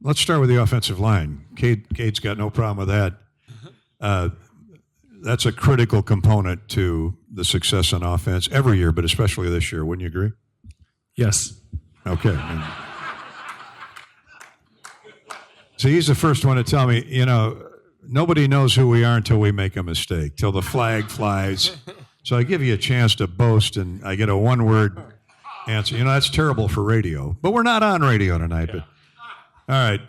let's start with the offensive line. Cade's got no problem with that. That's a critical component to the success on offense every year, but especially this year. Wouldn't you agree? Yes. Okay. So he's the first one to tell me, nobody knows who we are until we make a mistake, till the flag flies. So I give you a chance to boast, and I get a one-word answer. That's terrible for radio, but we're not on radio tonight. Yeah. But all right,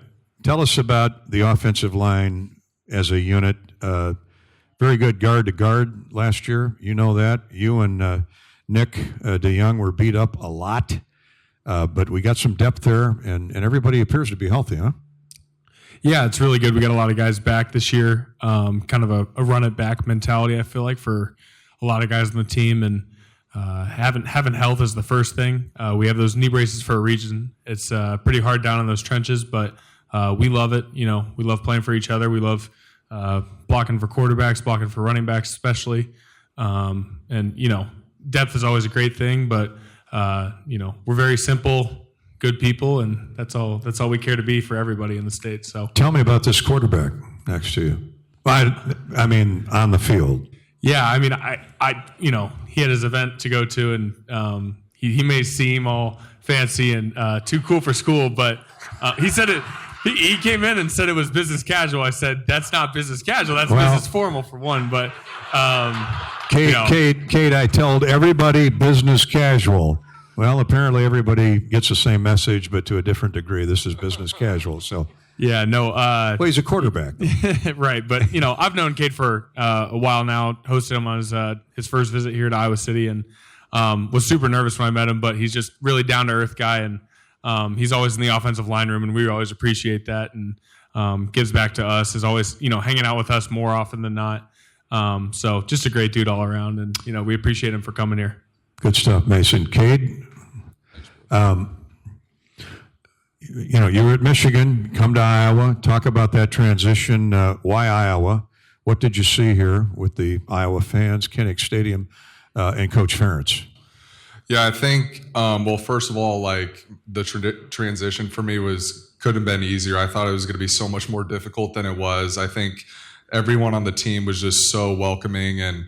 tell us about the offensive line as a unit. Very good guard to guard last year. You know that. You and Nick DeYoung were beat up a lot, but we got some depth there, and everybody appears to be healthy, huh? Yeah, it's really good. We got a lot of guys back this year. Kind of a run-it-back mentality, I feel like, for a lot of guys on the team. And having health is the first thing. We have those knee braces for a reason. It's pretty hard down in those trenches, but we love it. We love playing for each other. We love blocking for quarterbacks, blocking for running backs especially. And, depth is always a great thing, but, we're very simple, good people, and that's all we care to be for everybody in the state. So tell me about this quarterback next to you. I mean, on the field. Yeah, I mean, he had his event to go to, and he may seem all fancy and too cool for school, but he said it. He came in and said it was business casual. I said, that's not business casual. That's business formal for one. But Cade, I told everybody business casual. Well, apparently everybody gets the same message, but to a different degree. This is business casual. So yeah, no. Well, he's a quarterback, right? But I've known Cade for a while now. Hosted him on his first visit here to Iowa City, and was super nervous when I met him. But he's just really down to earth guy, and he's always in the offensive line room, and we always appreciate that. And gives back to us. Is always hanging out with us more often than not. So just a great dude all around, and we appreciate him for coming here. Good stuff, Mason. Cade, you were at Michigan, come to Iowa, talk about that transition. Why Iowa? What did you see here with the Iowa fans, Kinnick Stadium, and Coach Ferentz? Yeah, I think, first of all, like the transition for me couldn't have been easier. I thought it was going to be so much more difficult than it was. I think everyone on the team was just so welcoming, and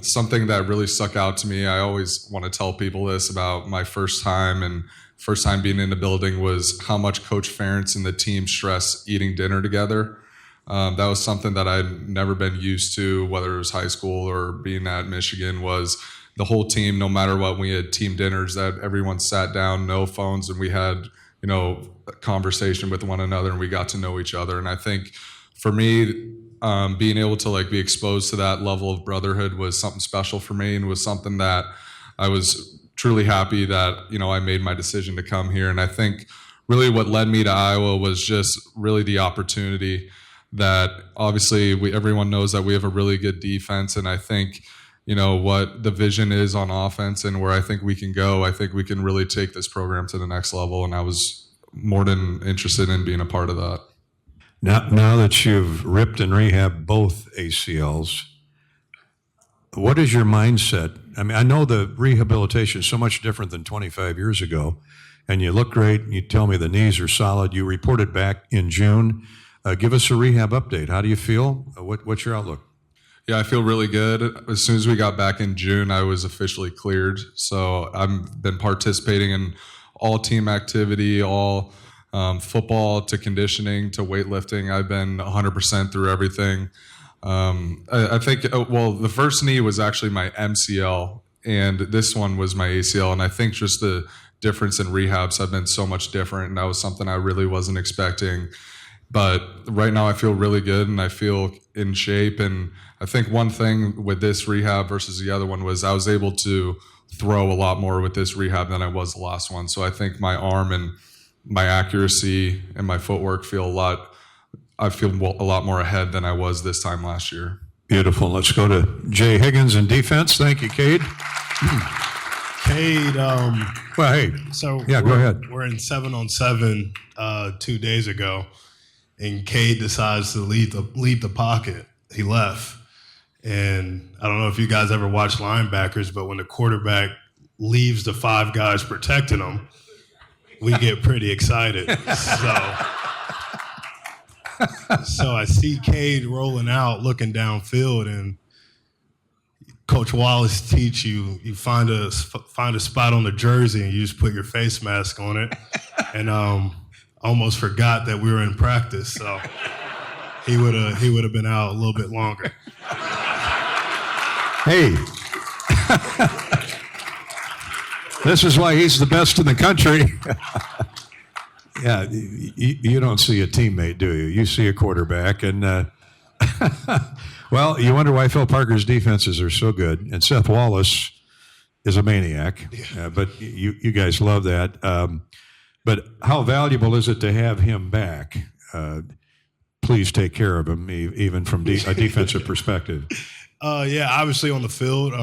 something that really stuck out to me, I always want to tell people this about my first time being in the building, was how much Coach Ferentz and the team stress eating dinner together. That was something that I'd never been used to, whether it was high school or being at Michigan, was the whole team, no matter what, we had team dinners that everyone sat down, no phones, and we had, a conversation with one another, and we got to know each other. And I think for me, being able to be exposed to that level of brotherhood was something special for me, and was something that I was truly happy that, I made my decision to come here. And I think really what led me to Iowa was just really the opportunity that obviously everyone knows that we have a really good defense. And I think, what the vision is on offense and where I think we can go, I think we can really take this program to the next level. And I was more than interested in being a part of that. Now that you've ripped and rehabbed both ACLs, what is your mindset? I mean, I know the rehabilitation is so much different than 25 years ago, and you look great, and you tell me the knees are solid. You reported back in June. Give us a rehab update. How do you feel? What's your outlook? Yeah, I feel really good. As soon as we got back in June, I was officially cleared. So I've been participating in all team activity, all football to conditioning to weightlifting. I've been 100% through everything. I think, the first knee was actually my MCL, and this one was my ACL. And I think just the difference in rehabs have been so much different, and that was something I really wasn't expecting. But right now I feel really good, and I feel in shape. And I think one thing with this rehab versus the other one was I was able to throw a lot more with this rehab than I was the last one. So I think my arm and my accuracy and my footwork I feel a lot more ahead than I was this time last year. Beautiful. Let's go to Jay Higgins in defense. Thank you, Cade. Cade, well, hey. So yeah, go ahead. We're in 7-on-7 2 days ago, and Cade decides to leave the pocket. He left. And I don't know if you guys ever watch linebackers, but when the quarterback leaves the 5 guys protecting him, we get pretty excited. So So I see Cade rolling out, looking downfield, and Coach Wallace teach you find a spot on the jersey and you just put your face mask on it. And almost forgot that we were in practice, so he would have been out a little bit longer. Hey, this is why he's the best in the country. Yeah, you don't see a teammate, do you? You see a quarterback, and well, you wonder why Phil Parker's defenses are so good, and Seth Wallace is a maniac. But you guys love that. But how valuable is it to have him back? Please take care of him, even from a defensive perspective. Yeah, obviously on the field,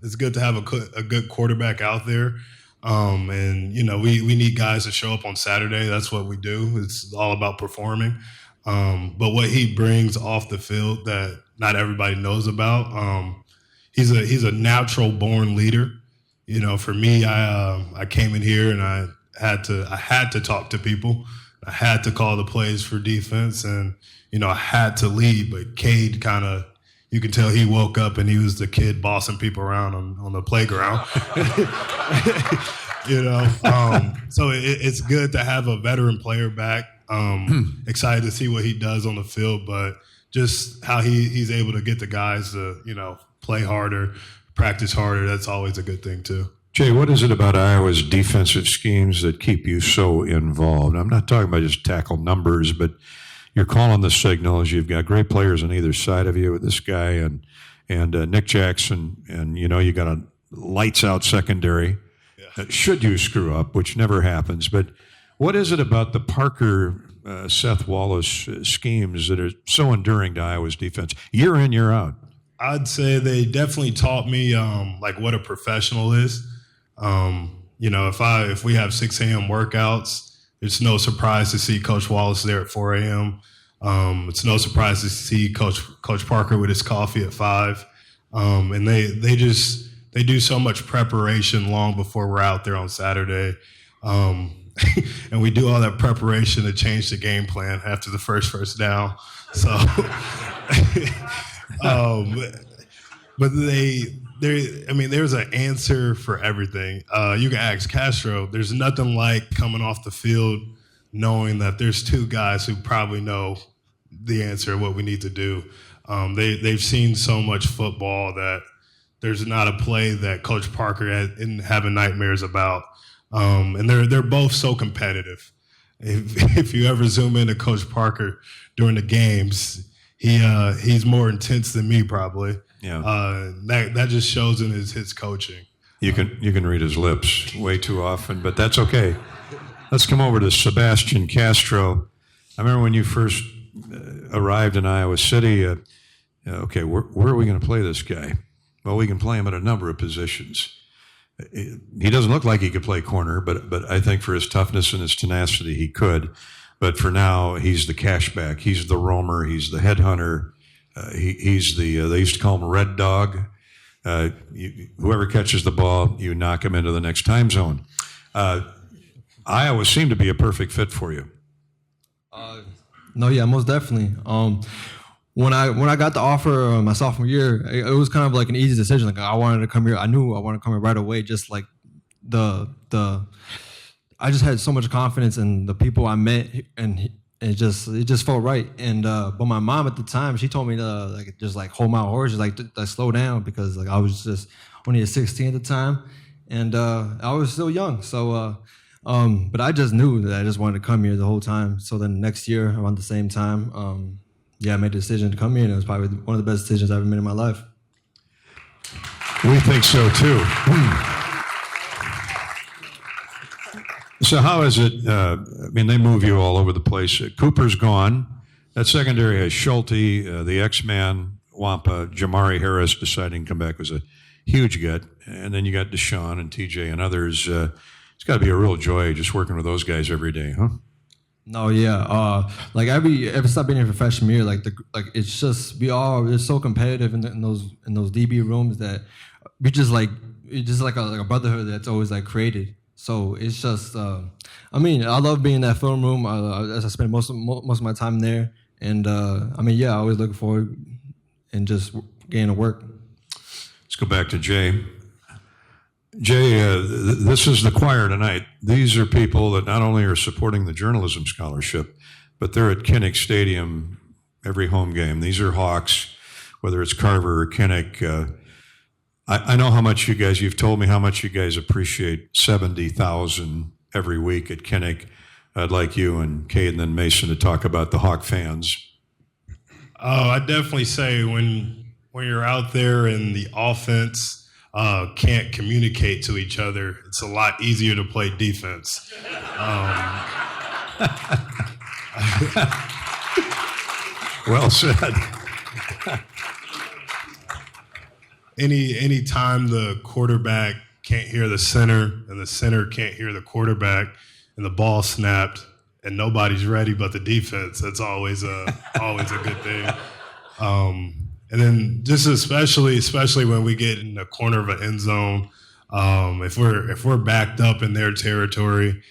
it's good to have a good quarterback out there. And, we need guys to show up on Saturday. That's what we do. It's all about performing. But what he brings off the field that not everybody knows about, he's a natural born leader. For me, I came in here and I had to talk to people. I had to call the plays for defense, and, I had to lead. But Cade you can tell he woke up and he was the kid bossing people around on the playground. So it's good to have a veteran player back. Excited to see what he does on the field, but just how he's able to get the guys to, play harder, practice harder. That's always a good thing too. Jay, what is it about Iowa's defensive schemes that keep you so involved? I'm not talking about just tackle numbers, but you're calling the signals. You've got great players on either side of you with this guy and Nick Jackson, and you got a lights out secondary. Yeah. Should you screw up, which never happens, but what is it about the Parker Seth Wallace schemes that are so enduring to Iowa's defense year in, year out? I'd say they definitely taught me what a professional is. If we have 6 a.m. workouts, it's no surprise to see Coach Wallace there at 4 a.m. It's no surprise to see Coach Parker with his coffee at 5. And they do so much preparation long before we're out there on Saturday. And we do all that preparation to change the game plan after the first down. So, but there's an answer for everything. You can ask Castro. There's nothing like coming off the field knowing that there's 2 guys who probably know the answer of what we need to do. They've seen so much football that there's not a play that Coach Parker isn't having nightmares about. And they're both so competitive. If you ever zoom into Coach Parker during the games, he's more intense than me probably. Yeah. That just shows in his coaching. You can read his lips way too often, but that's okay. Let's come over to Sebastian Castro. I remember when you first arrived in Iowa City. Okay, where are we going to play this guy? Well, we can play him at a number of positions. He doesn't look like he could play corner, but I think for his toughness and his tenacity, he could. But for now, he's the cashback. He's the roamer. He's the headhunter. He's the they used to call him Red Dog. Whoever catches the ball, you knock him into the next time zone. Iowa seemed to be a perfect fit for you. No, yeah, most definitely. When I got the offer my sophomore year, it was kind of like an easy decision. Like I wanted to come here. I knew I wanted to come here right away. Just like I just had so much confidence in the people I met, and it just felt right. And but my mom at the time, she told me to just hold my horses, like slow down, because I was just only 16 at the time, and I was still young. So, but I just knew that I just wanted to come here the whole time. So then next year around the same time, I made the decision to come here, and it was probably one of the best decisions I've ever made in my life. We think so too. So how is it? They move you all over the place. Cooper's gone. That secondary has Schulte, the X-Man, Wampa, Jamari Harris deciding to come back was a huge get. And then you got Deshaun and TJ and others. It's got to be a real joy just working with those guys every day, huh? No, yeah. Ever since I've been here for freshman year, it's just we're so competitive in those DB rooms that it's just like a brotherhood that's always created. So it's just, I love being in that film room. I spend most of my time there, And I mean, yeah, I always look forward and just getting to work. Let's go back to Jay. Jay, this is the choir tonight. These are people that not only are supporting the journalism scholarship, but they're at Kinnick Stadium every home game. These are Hawks, whether it's Carver or Kinnick. I know how much you've told me how much you guys appreciate 70,000 every week at Kinnick. I'd like you and Cade and then Mason to talk about the Hawk fans. Oh, I definitely say when you're out there and the offense can't communicate to each other, it's a lot easier to play defense. Well said. Any time the quarterback can't hear the center and the center can't hear the quarterback and the ball snapped and nobody's ready but the defense, that's always a good thing. And then just especially when we get in the corner of an end zone, if we're backed up in their territory,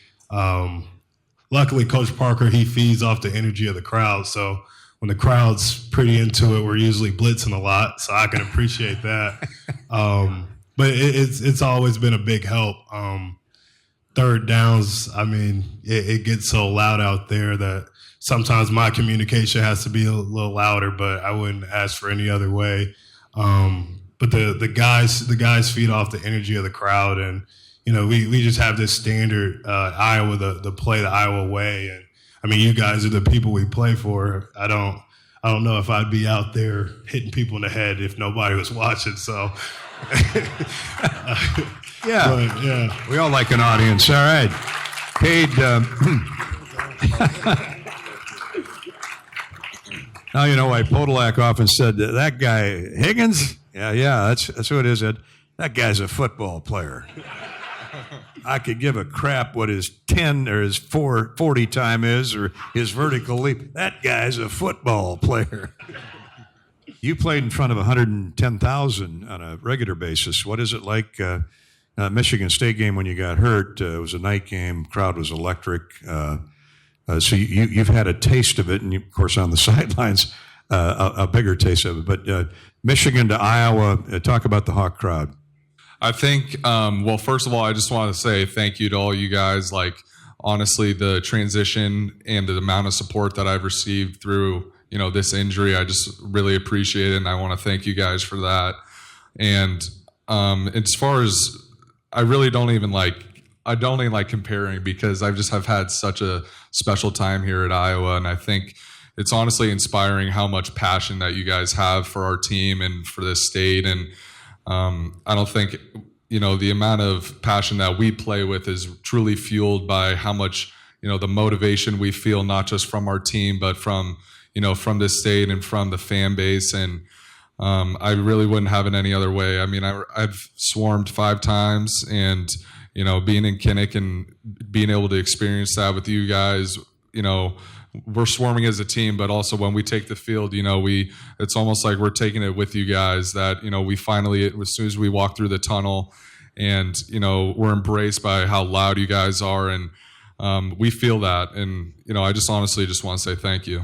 luckily Coach Parker, he feeds off the energy of the crowd. So when the crowd's pretty into it, we're usually blitzing a lot, so I can appreciate that. But it's always been a big help. Third downs, I mean, it gets so loud out there that sometimes my communication has to be a little louder, but I wouldn't ask for any other way. But the guys feed off the energy of the crowd, and we just have this standard Iowa, the play the Iowa way, and I mean, you guys are the people we play for. I don't know if I'd be out there hitting people in the head if nobody was watching. So, yeah, we all like an audience. All right, Cade. Now you know why Podolak often said that guy Higgins. Yeah, that's who it is. Ed. That guy's a football player. I could give a crap what his 10 or his 40 time is or his vertical leap. That guy's a football player. You played in front of 110,000 on a regular basis. What is it like? Michigan State game when you got hurt, it was a night game. Crowd was electric. So you've had a taste of it, and of course on the sidelines, a bigger taste of it. But Michigan to Iowa, talk about the Hawk crowd. I think, well, first of all, I just want to say thank you to all you guys. Like, honestly, the transition and the amount of support that I've received through, this injury, I just really appreciate it, and I want to thank you guys for that. And as far as, I don't even like comparing because I've had such a special time here at Iowa, and I think it's honestly inspiring how much passion that you guys have for our team and for this state. And I don't think, the amount of passion that we play with is truly fueled by how much, the motivation we feel, not just from our team, but from this state and from the fan base. And I really wouldn't have it any other way. I mean, I've swarmed 5 times, and, being in Kinnick and being able to experience that with you guys, we're swarming as a team, but also when we take the field, it's almost like we're taking it with you guys, that, we finally, as soon as we walk through the tunnel and, we're embraced by how loud you guys are, and we feel that. And, I just honestly just want to say thank you.